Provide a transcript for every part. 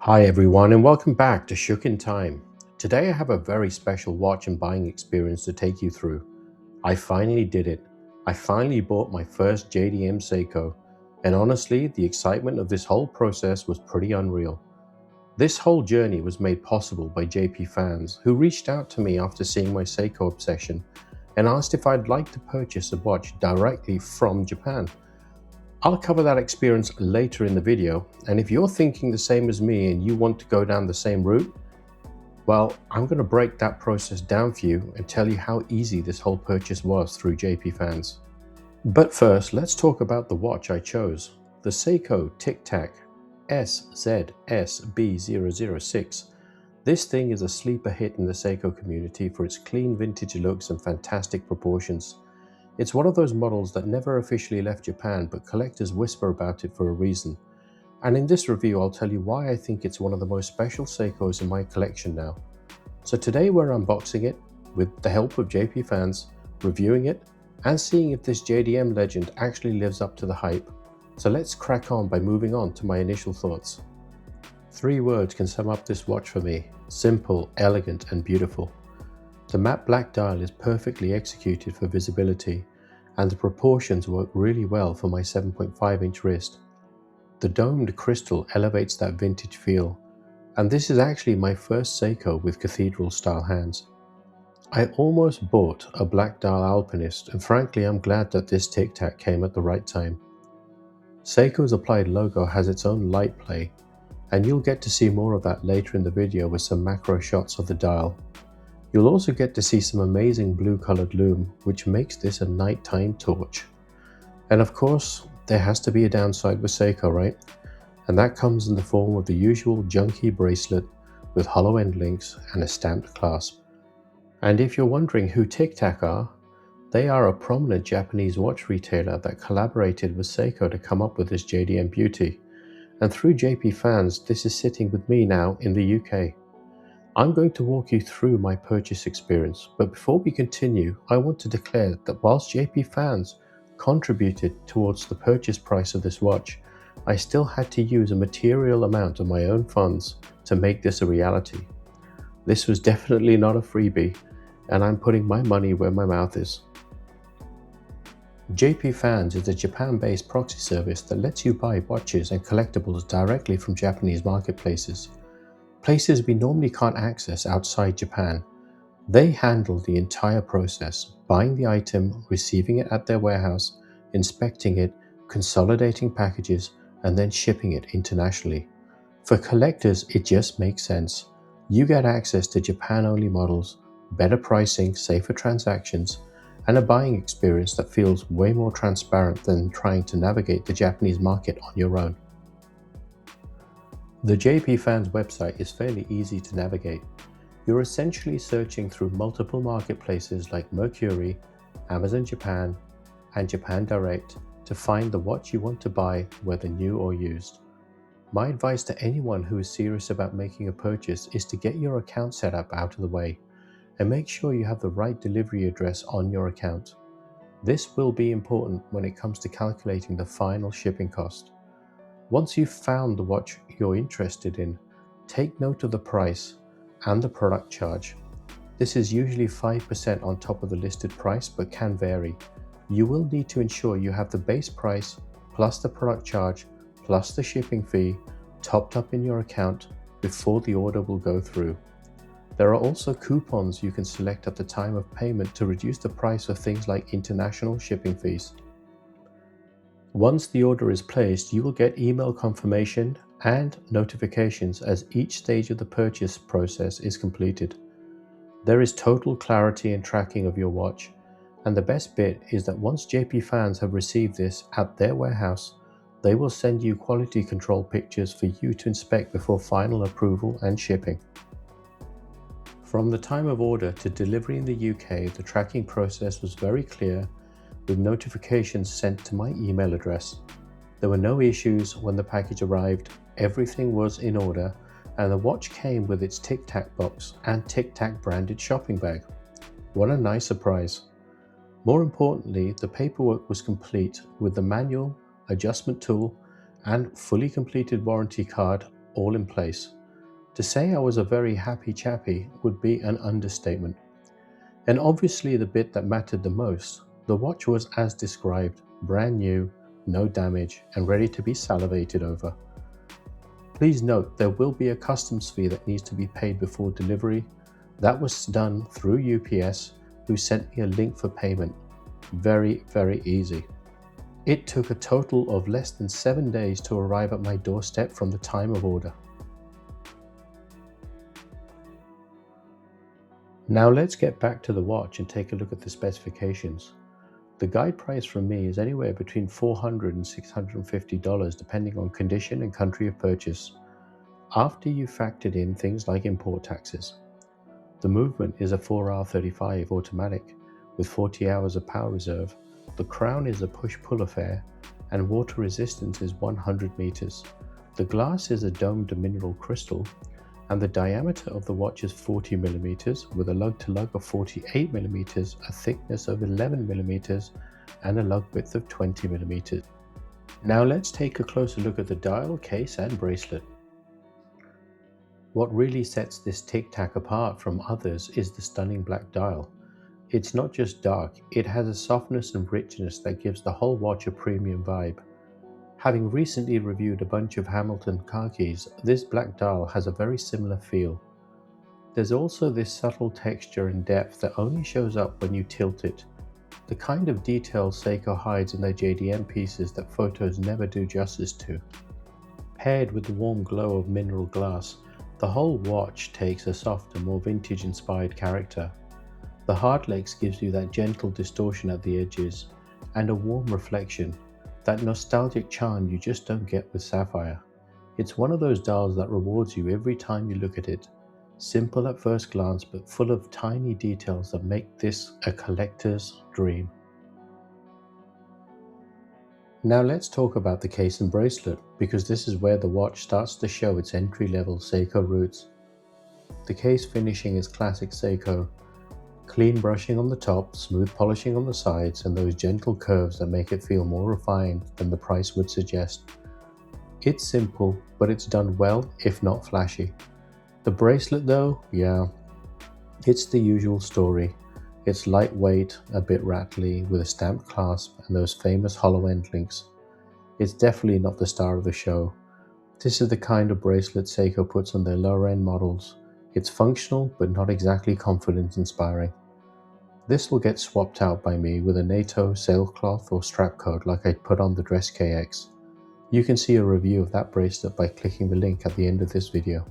Hi everyone and welcome back to Shook in Time. Today I have a very special watch and buying experience to take you through. I finally did it. I finally bought my first JDM Seiko, and honestly the excitement of this whole process was pretty unreal. This whole journey was made possible by JPFans, who reached out to me after seeing my Seiko obsession and asked if I'd like to purchase a watch directly from Japan. I'll cover that experience later in the video, and if you're thinking the same as me and you want to go down the same route, well, I'm going to break that process down for you and tell you how easy this whole purchase was through JPFans. But first, let's talk about the watch I chose, the Seiko Tic Tac SZSB006. This thing is a sleeper hit in the Seiko community for its clean vintage looks and fantastic proportions. It's one of those models that never officially left Japan, but collectors whisper about it for a reason. And in this review, I'll tell you why I think it's one of the most special Seikos in my collection now. So today we're unboxing it with the help of JPFans, reviewing it, and seeing if this JDM legend actually lives up to the hype. So let's crack on by moving on to my initial thoughts. 3 words can sum up this watch for me: simple, elegant, and beautiful. The matte black dial is perfectly executed for visibility, and the proportions work really well for my 7.5-inch wrist. The domed crystal elevates that vintage feel, and this is actually my first Seiko with cathedral-style hands. I almost bought a black dial Alpinist, and frankly I'm glad that this Tic Tac came at the right time. Seiko's applied logo has its own light play, and you'll get to see more of that later in the video with some macro shots of the dial. You'll also get to see some amazing blue-colored lume, which makes this a nighttime torch. And of course, there has to be a downside with Seiko, right? And that comes in the form of the usual junky bracelet with hollow end links and a stamped clasp. And if you're wondering who Tic Tac are, they are a prominent Japanese watch retailer that collaborated with Seiko to come up with this JDM beauty. And through JPFans, this is sitting with me now in the UK. I'm going to walk you through my purchase experience, but before we continue, I want to declare that whilst JPFans contributed towards the purchase price of this watch, I still had to use a material amount of my own funds to make this a reality. This was definitely not a freebie, and I'm putting my money where my mouth is. JPFans is a Japan-based proxy service that lets you buy watches and collectibles directly from Japanese marketplaces. Places we normally can't access outside Japan. They handle the entire process, buying the item, receiving it at their warehouse, inspecting it, consolidating packages, and then shipping it internationally. For collectors, it just makes sense. You get access to Japan-only models, better pricing, safer transactions, and a buying experience that feels way more transparent than trying to navigate the Japanese market on your own. The JPFans website is fairly easy to navigate. You're essentially searching through multiple marketplaces like Mercury, Amazon Japan, and Japan Direct to find the watch you want to buy, whether new or used. My advice to anyone who is serious about making a purchase is to get your account set up out of the way, and make sure you have the right delivery address on your account. This will be important when it comes to calculating the final shipping cost. Once you've found the watch you're interested in, take note of the price and the product charge. This is usually 5% on top of the listed price, but can vary. You will need to ensure you have the base price plus the product charge plus the shipping fee topped up in your account before the order will go through. There are also coupons you can select at the time of payment to reduce the price of things like international shipping fees. Once the order is placed, you will get email confirmation and notifications as each stage of the purchase process is completed. There is total clarity and tracking of your watch, and the best bit is that once JPFans have received this at their warehouse, they will send you quality control pictures for you to inspect before final approval and shipping. From the time of order to delivery in the UK, the tracking process was very clear, with notifications sent to my email address. There were no issues when the package arrived, everything was in order, and the watch came with its Tic Tac box and Tic Tac branded shopping bag. What a nice surprise. More importantly, the paperwork was complete with the manual, adjustment tool, and fully completed warranty card all in place. To say I was a very happy chappy would be an understatement. And obviously the bit that mattered the most, the watch was as described, brand new, no damage, and ready to be salivated over. Please note there will be a customs fee that needs to be paid before delivery. That was done through UPS, who sent me a link for payment. Very, very easy. It took a total of less than 7 days to arrive at my doorstep from the time of order. Now let's get back to the watch and take a look at the specifications. The guide price from me is anywhere between $400 and $650 depending on condition and country of purchase, after you've factored in things like import taxes. The movement is a 4R35 automatic with 40 hours of power reserve. The crown is a push-pull affair and water resistance is 100 meters. The glass is a domed mineral crystal and the diameter of the watch is 40 millimeters with a lug-to-lug of 48 millimeters, a thickness of 11 millimeters and a lug width of 20 millimeters. Now let's take a closer look at the dial, case and bracelet. What really sets this Tic Tac apart from others is the stunning black dial. It's not just dark, it has a softness and richness that gives the whole watch a premium vibe. Having recently reviewed a bunch of Hamilton car keys, this black dial has a very similar feel. There's also this subtle texture and depth that only shows up when you tilt it. The kind of detail Seiko hides in their JDM pieces that photos never do justice to. Paired with the warm glow of mineral glass, the whole watch takes a softer, more vintage-inspired character. The hard legs gives you that gentle distortion at the edges, and a warm reflection, that nostalgic charm you just don't get with sapphire. It's one of those dials that rewards you every time you look at it. Simple at first glance, but full of tiny details that make this a collector's dream. Now let's talk about the case and bracelet, because this is where the watch starts to show its entry-level Seiko roots. The case finishing is classic Seiko. Clean brushing on the top, smooth polishing on the sides, and those gentle curves that make it feel more refined than the price would suggest. It's simple, but it's done well, if not flashy. The bracelet though, yeah, it's the usual story. It's lightweight, a bit rattly, with a stamped clasp and those famous hollow end links. It's definitely not the star of the show. This is the kind of bracelet Seiko puts on their lower end models. It's functional, but not exactly confidence inspiring. This will get swapped out by me with a NATO sailcloth or strap coat like I put on the Dress KX. You can see a review of that bracelet by clicking the link at the end of this video.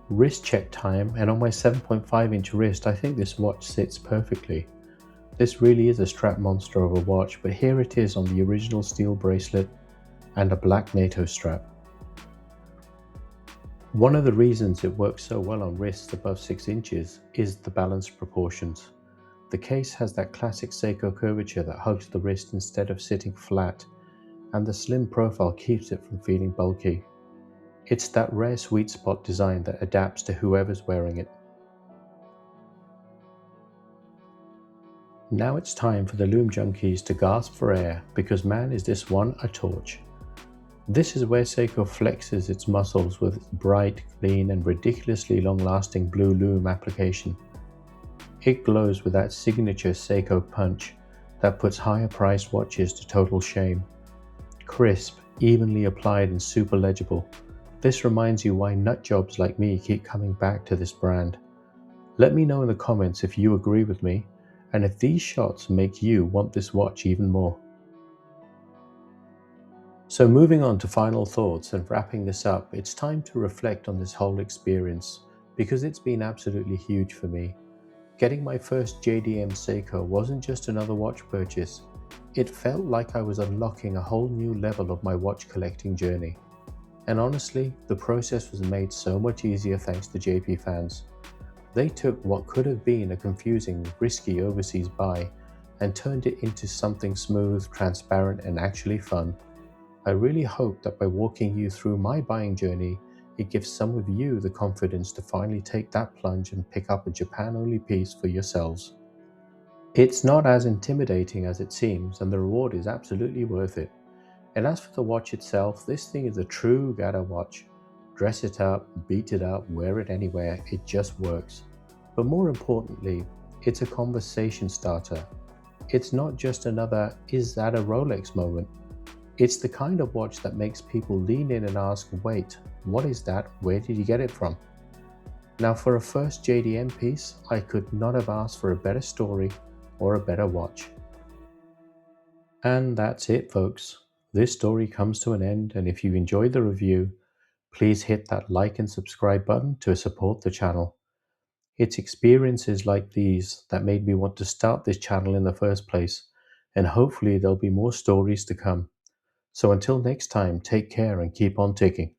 Wrist check time, and on my 7.5 inch wrist I think this watch sits perfectly. This really is a strap monster of a watch, but here it is on the original steel bracelet and a black NATO strap. One of the reasons it works so well on wrists above 6 inches is the balanced proportions. The case has that classic Seiko curvature that hugs the wrist instead of sitting flat, and the slim profile keeps it from feeling bulky. It's that rare sweet spot design that adapts to whoever's wearing it. Now it's time for the Lume junkies to gasp for air, because man is this one a torch. This is where Seiko flexes its muscles with its bright, clean and ridiculously long-lasting blue Lume application. It glows with that signature Seiko punch that puts higher priced watches to total shame. Crisp, evenly applied and super legible. This reminds you why nutjobs like me keep coming back to this brand. Let me know in the comments if you agree with me, and if these shots make you want this watch even more. So moving on to final thoughts and wrapping this up, it's time to reflect on this whole experience, because it's been absolutely huge for me. Getting my first JDM Seiko wasn't just another watch purchase, it felt like I was unlocking a whole new level of my watch collecting journey. And honestly, the process was made so much easier thanks to JPFans. They took what could have been a confusing, risky overseas buy and turned it into something smooth, transparent and actually fun. I really hope that by walking you through my buying journey, it gives some of you the confidence to finally take that plunge and pick up a Japan-only piece for yourselves. It's not as intimidating as it seems, and the reward is absolutely worth it. And as for the watch itself, this thing is a true GADA watch. Dress it up, beat it up, wear it anywhere, it just works. But more importantly, it's a conversation starter. It's not just another "is that a Rolex" moment. It's the kind of watch that makes people lean in and ask, wait, what is that? Where did you get it from? Now, for a first JDM piece, I could not have asked for a better story or a better watch. And that's it, folks. This story comes to an end, and if you enjoyed the review, please hit that like and subscribe button to support the channel. It's experiences like these that made me want to start this channel in the first place, and hopefully there'll be more stories to come. So until next time, take care and keep on ticking.